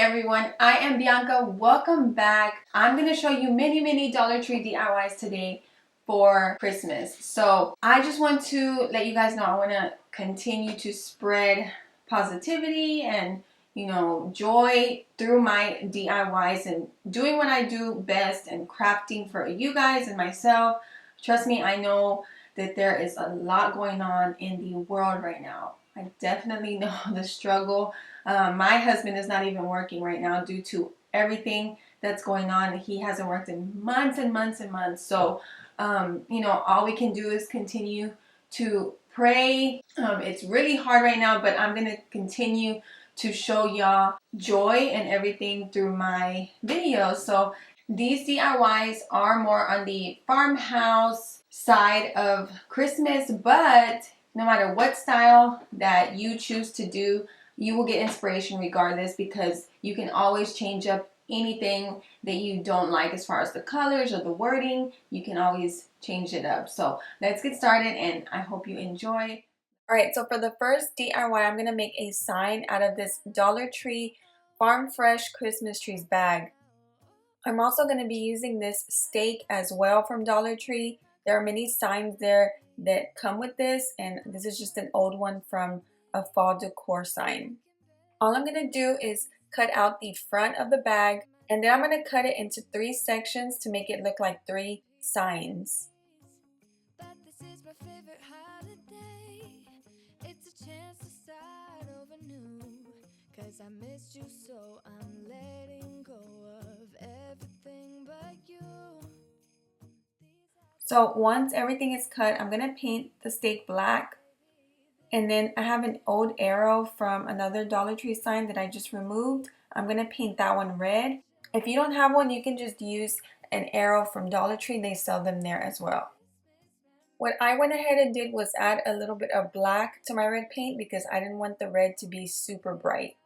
everyone, I am Bianca. Welcome back. I'm going to show you many Dollar Tree DIYs today for Christmas. So I just want to let you guys know I want to continue to spread positivity and joy through my DIYs and doing what I do best and crafting for you guys and myself. Trust me, I know that there is a lot going on in the world right now. I definitely know the struggle. My husband is not even working right now due to everything that's going on. He hasn't worked in months and months and months. So, all we can do is continue to pray. It's really hard right now, but I'm going to continue to show y'all joy and everything through my videos. So these DIYs are more on the farmhouse side of Christmas, but no matter what style that you choose to do, you will get inspiration regardless, because you can always change up anything that you don't like as far as the colors or the wording. You can always change it up. So let's get started, and I hope you enjoy. Alright, so for the first DIY, I'm going to make a sign out of this Dollar Tree Farm Fresh Christmas Trees bag. I'm also going to be using this stake as well from Dollar Tree. There are many signs there that come with this, and this is just an old one from a fall decor sign. All I'm going to do is cut out the front of the bag, and then I'm going to cut it into 3 sections to make it look like 3 signs. I missed you, so I'm letting go of everything but you. So once everything is cut, I'm going to paint the stake black. And then I have an old arrow from another Dollar Tree sign that I just removed. I'm going to paint that one red. If you don't have one, you can just use an arrow from Dollar Tree. They sell them there as well. What I went ahead and did was add a little bit of black to my red paint because I didn't want the red to be super bright.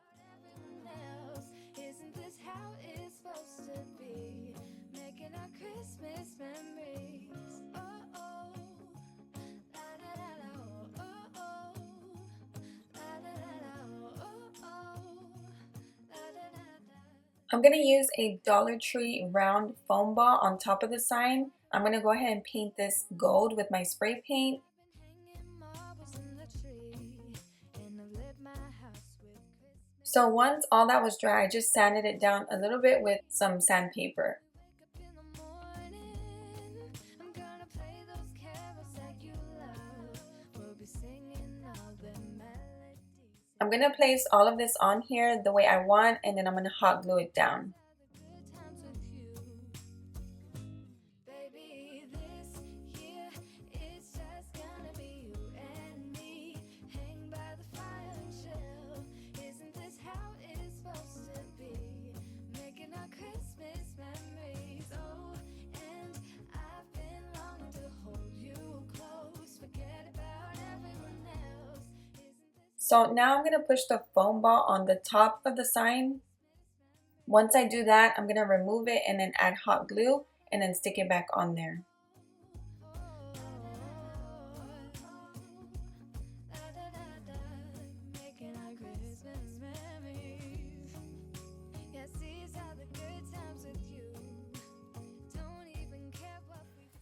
I'm going to use a Dollar Tree round foam ball on top of the sign. I'm going to go ahead and paint this gold with my spray paint. So once all that was dry, I just sanded it down a little bit with some sandpaper. I'm going to place all of this on here the way I want, and then I'm going to hot glue it down. So now I'm going to push the foam ball on the top of the sign. Once I do that, I'm going to remove it and then add hot glue and then stick it back on there.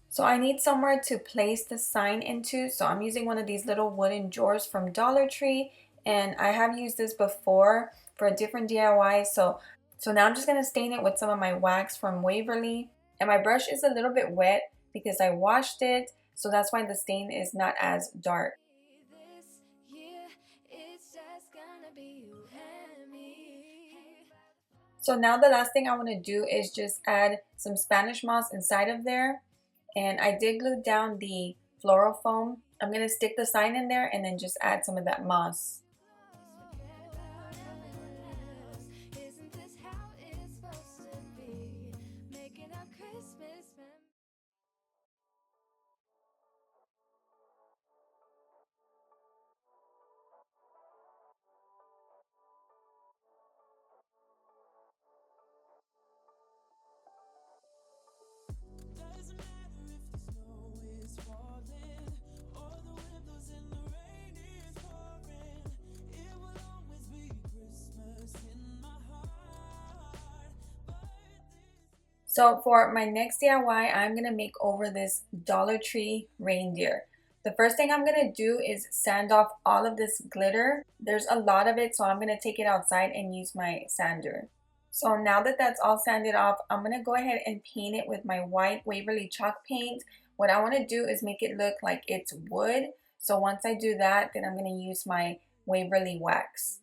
So I need somewhere to place the sign into, so I'm using one of these little wooden drawers from Dollar Tree, and I have used this before for a different DIY. So now I'm just going to stain it with some of my wax from Waverly, and my brush is a little bit wet because I washed it, so that's why the stain is not as dark. So now the last thing I want to do is just add some Spanish moss inside of there. And I did glue down the floral foam. I'm going to stick the sign in there and then just add some of that moss. So for my next DIY, I'm going to make over this Dollar Tree reindeer. The first thing I'm going to do is sand off all of this glitter. There's a lot of it, so I'm going to take it outside and use my sander. So now that that's all sanded off, I'm going to go ahead and paint it with my white Waverly chalk paint. What I want to do is make it look like it's wood. So once I do that, then I'm going to use my Waverly wax.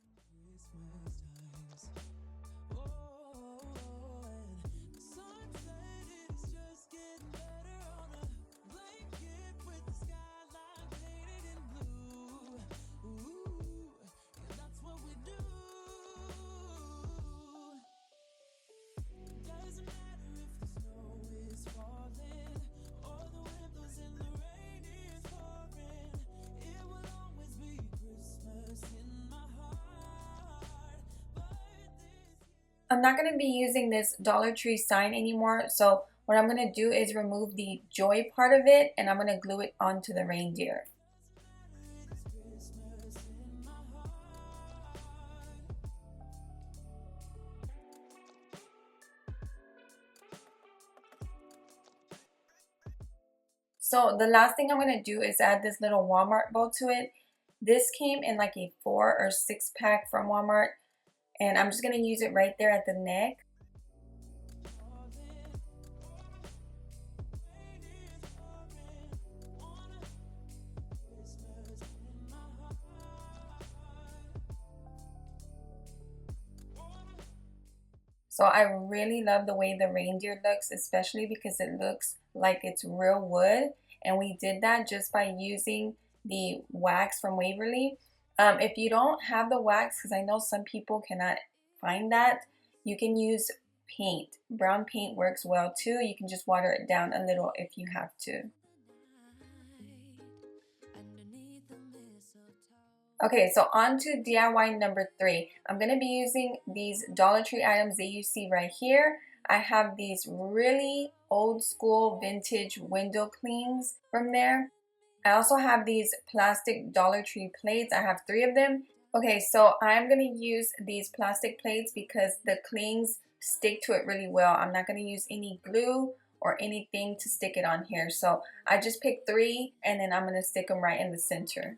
I'm not going to be using this Dollar Tree sign anymore, so what I'm going to do is remove the joy part of it and I'm going to glue it onto the reindeer. So the last thing I'm going to do is add this little Walmart bow to it. This came in like a 4 or 6 pack from Walmart, and I'm just going to use it right there at the neck. So I really love the way the reindeer looks, especially because it looks like it's real wood. And we did that just by using the wax from Waverly. If you don't have the wax, because I know some people cannot find that, you can use paint. Brown paint works well too. You can just water it down a little if you have to. Okay, so on to DIY number 3. I'm going to be using these Dollar Tree items that you see right here. I have these really old school vintage window clings from there. I also have these plastic Dollar Tree plates. I have 3 of them. Okay, so I'm going to use these plastic plates because the clings stick to it really well. I'm not going to use any glue or anything to stick it on here. So I just picked 3 and then I'm going to stick them right in the center.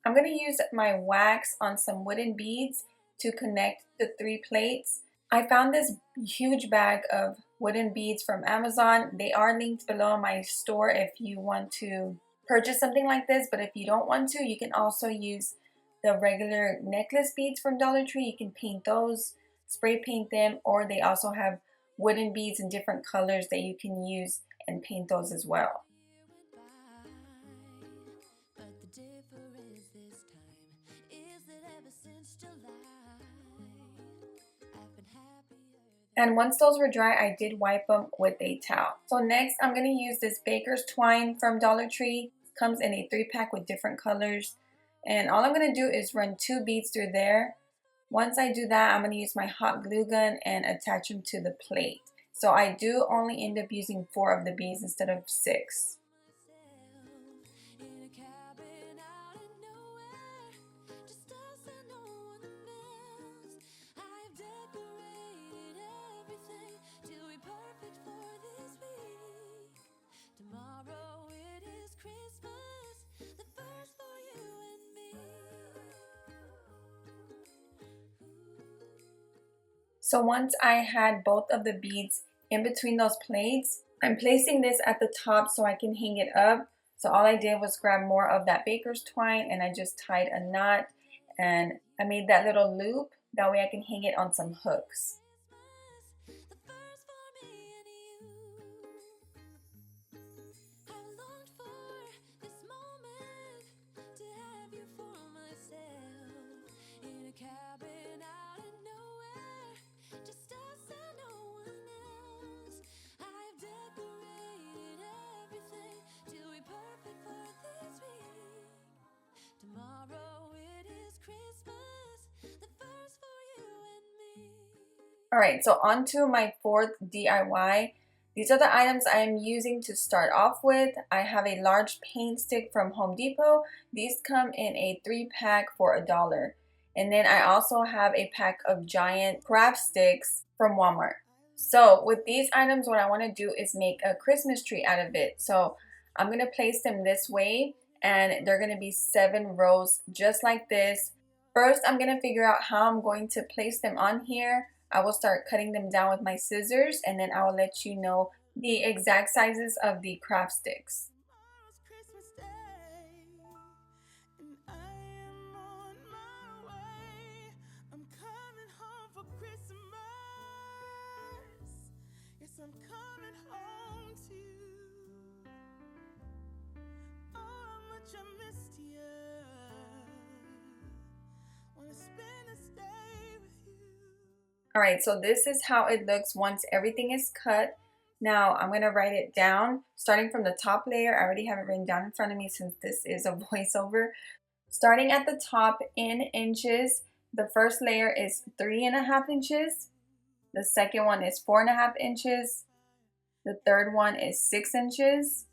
I'm going to use my wax on some wooden beads to connect the 3 plates. I found this huge bag of wooden beads from Amazon. They are linked below in my store if you want to purchase something like this, but if you don't want to, you can also use the regular necklace beads from Dollar Tree. You can paint those, spray paint them, or they also have wooden beads in different colors that you can use and paint those as well. And once those were dry, I did wipe them with a towel. So next, I'm going to use this baker's twine from Dollar Tree. It comes in a 3-pack with different colors. And all I'm going to do is run 2 beads through there. Once I do that, I'm going to use my hot glue gun and attach them to the plate. So I do only end up using 4 of the beads instead of 6. So once I had both of the beads in between those plates, I'm placing this at the top so I can hang it up. So all I did was grab more of that baker's twine and I just tied a knot and I made that little loop. That way I can hang it on some hooks. Alright, so on to my 4th DIY. These are the items I am using to start off with. I have a large paint stick from Home Depot. These come in a 3-pack for $1. And then I also have a pack of giant craft sticks from Walmart. So with these items, what I want to do is make a Christmas tree out of it. So I'm going to place them this way, and they're going to be 7 rows just like this. First, I'm going to figure out how I'm going to place them on here. I will start cutting them down with my scissors, and then I will let you know the exact sizes of the craft sticks. I'm coming home to you. Oh, how much I missed you. Wanna spend this day with you. Alright, so this is how it looks once everything is cut. Now I'm going to write it down starting from the top layer. I already have it written down in front of me since this is a voiceover. Starting at the top in inches, the first layer is 3.5 inches. The second one is 4.5 inches. The third one is 6 inches.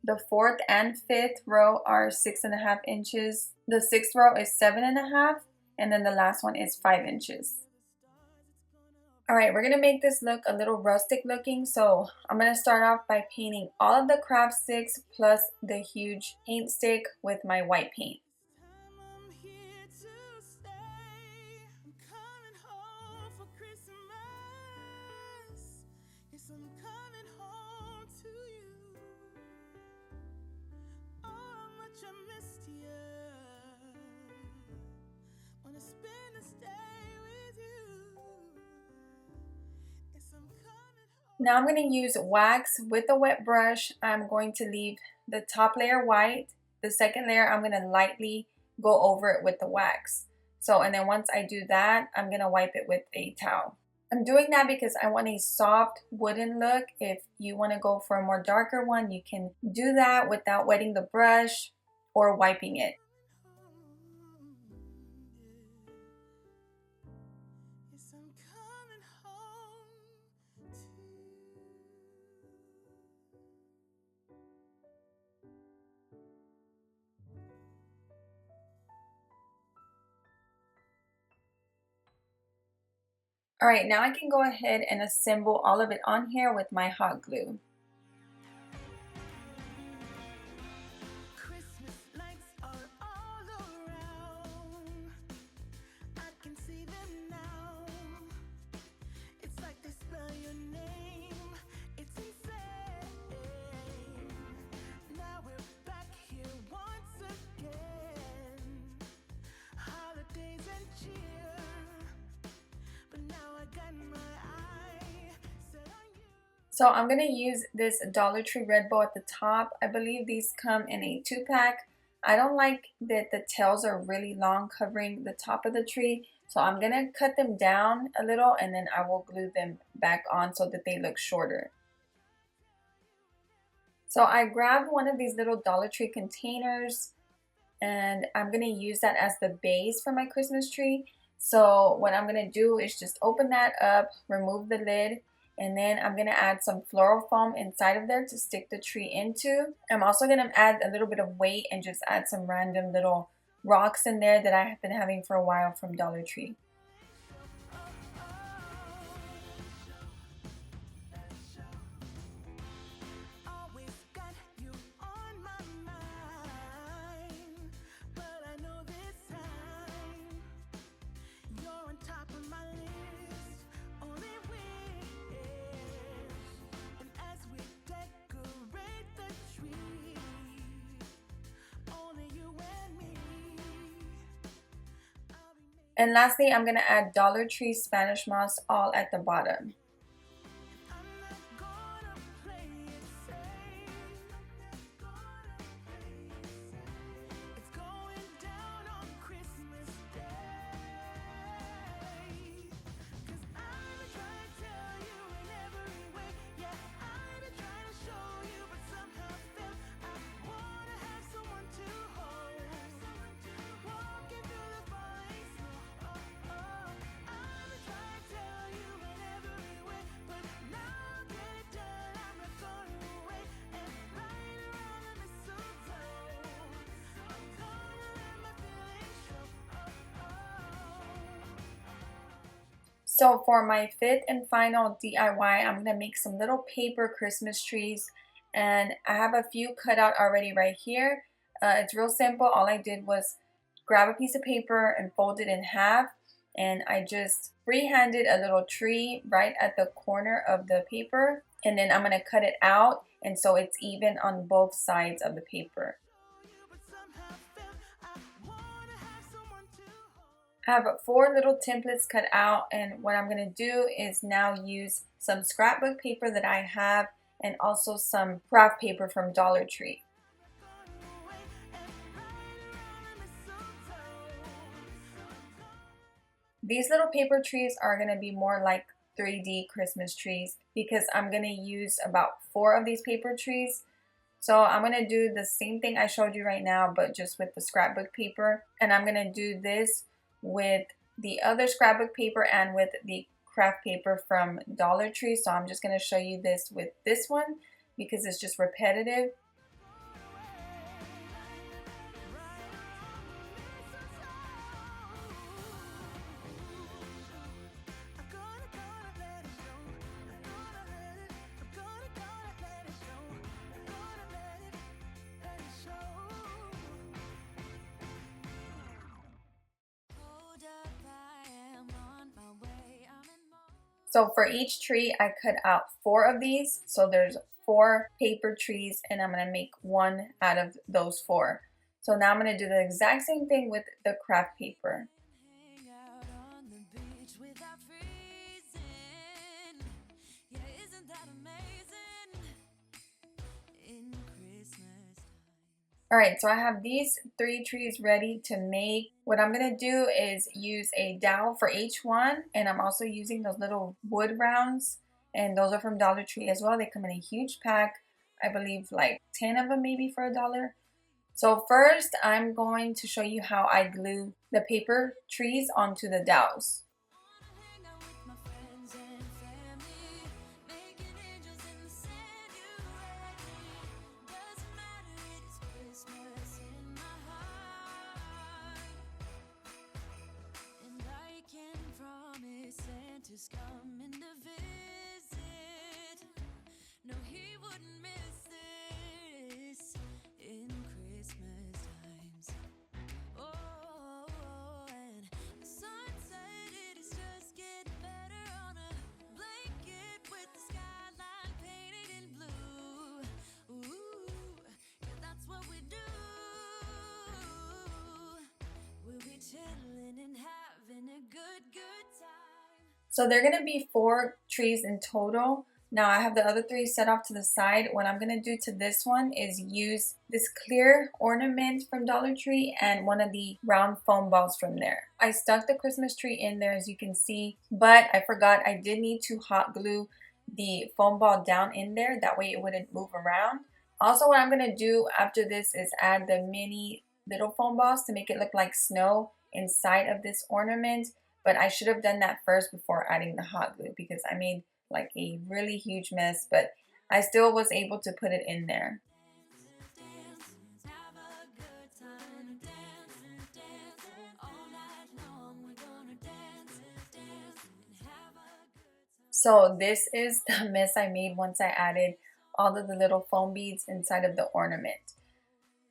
The fourth and fifth row are 6.5 inches. The sixth row is 7.5. And then the last one is 5 inches. Alright, we're going to make this look a little rustic looking. So I'm going to start off by painting all of the craft sticks plus the huge paint stick with my white paint. Now I'm going to use wax with a wet brush. I'm going to leave the top layer white. The second layer I'm going to lightly go over it with the wax. And then once I do that, I'm going to wipe it with a towel. I'm doing that because I want a soft wooden look. If you want to go for a more darker one, you can do that without wetting the brush or wiping it. Alright, now I can go ahead and assemble all of it on here with my hot glue. So I'm going to use this Dollar Tree Red Bow at the top. I believe these come in a 2-pack. I don't like that the tails are really long covering the top of the tree. So I'm going to cut them down a little, and then I will glue them back on so that they look shorter. So I grabbed one of these little Dollar Tree containers, and I'm going to use that as the base for my Christmas tree. So what I'm going to do is just open that up, remove the lid, and then I'm going to add some floral foam inside of there to stick the tree into. I'm also going to add a little bit of weight and just add some random little rocks in there that I have been having for a while from Dollar Tree. And lastly, I'm going to add Dollar Tree Spanish moss all at the bottom. So for my fifth and final DIY, I'm gonna make some little paper Christmas trees, and I have a few cut out already right here. It's real simple. All I did was grab a piece of paper and fold it in half, and I just freehanded a little tree right at the corner of the paper, and then I'm gonna cut it out and so it's even on both sides of the paper. I have 4 little templates cut out, and what I'm going to do is now use some scrapbook paper that I have and also some craft paper from Dollar Tree. These little paper trees are going to be more like 3D Christmas trees because I'm going to use about 4 of these paper trees. So I'm going to do the same thing I showed you right now, but just with the scrapbook paper. And I'm going to do this with the other scrapbook paper and with the craft paper from Dollar Tree. So I'm just going to show you this with this one because it's just repetitive. So for each tree, I cut out 4 of these. So there's 4 paper trees, and I'm going to make 1 out of those 4. So now I'm going to do the exact same thing with the craft paper. Alright, so I have these 3 trees ready to make. What I'm going to do is use a dowel for each one, and I'm also using those little wood rounds, and those are from Dollar Tree as well. They come in a huge pack, I believe like 10 of them maybe for $1. So first I'm going to show you how I glue the paper trees onto the dowels. Coming to visit. No, he wouldn't miss this in Christmas times. Oh, and the sunset, it is just getting better on a blanket with the skyline painted in blue. Ooh, yeah, that's what we do. We'll be chilling and having a good time. So they're going to be 4 trees in total. Now I have the other 3 set off to the side. What I'm going to do to this one is use this clear ornament from Dollar Tree and one of the round foam balls from there. I stuck the Christmas tree in there as you can see, but I forgot I did need to hot glue the foam ball down in there. That way it wouldn't move around. Also, what I'm going to do after this is add the mini little foam balls to make it look like snow inside of this ornament. But I should have done that first before adding the hot glue because I made like a really huge mess, but I still was able to put it in there. So this is the mess I made once I added all of the little foam beads inside of the ornament.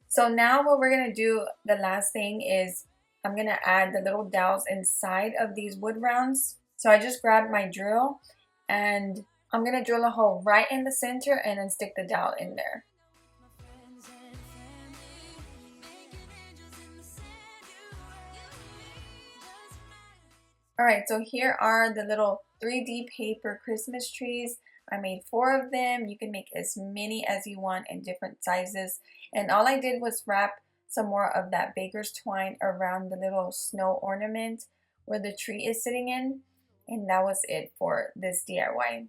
So now what we're going to do, the last thing is I'm going to add the little dowels inside of these wood rounds. So I just grabbed my drill and I'm going to drill a hole right in the center and then stick the dowel in there. Alright, so here are the little 3D paper Christmas trees. I made 4 of them. You can make as many as you want in different sizes. And all I did was wrap some more of that baker's twine around the little snow ornament where the tree is sitting in, and that was it for this DIY.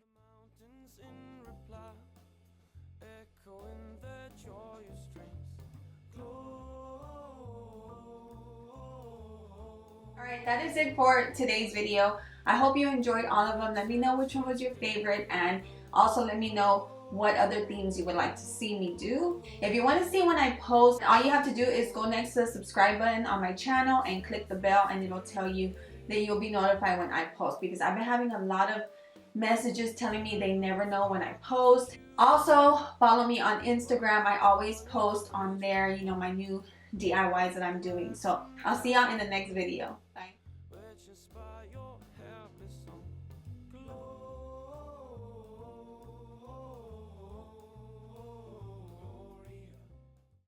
Alright, that is it for today's video. I hope you enjoyed all of them. Let me know which one was your favorite, and also let me know what other themes you would like to see me do. If you want to see when I post, all you have to do is go next to the subscribe button on my channel and click the bell, and it'll tell you then you'll be notified when I post, because I've been having a lot of messages telling me they never know when I post. Also, follow me on Instagram. I always post on there, you know, my new DIYs that I'm doing. So I'll see y'all in the next video. Bye.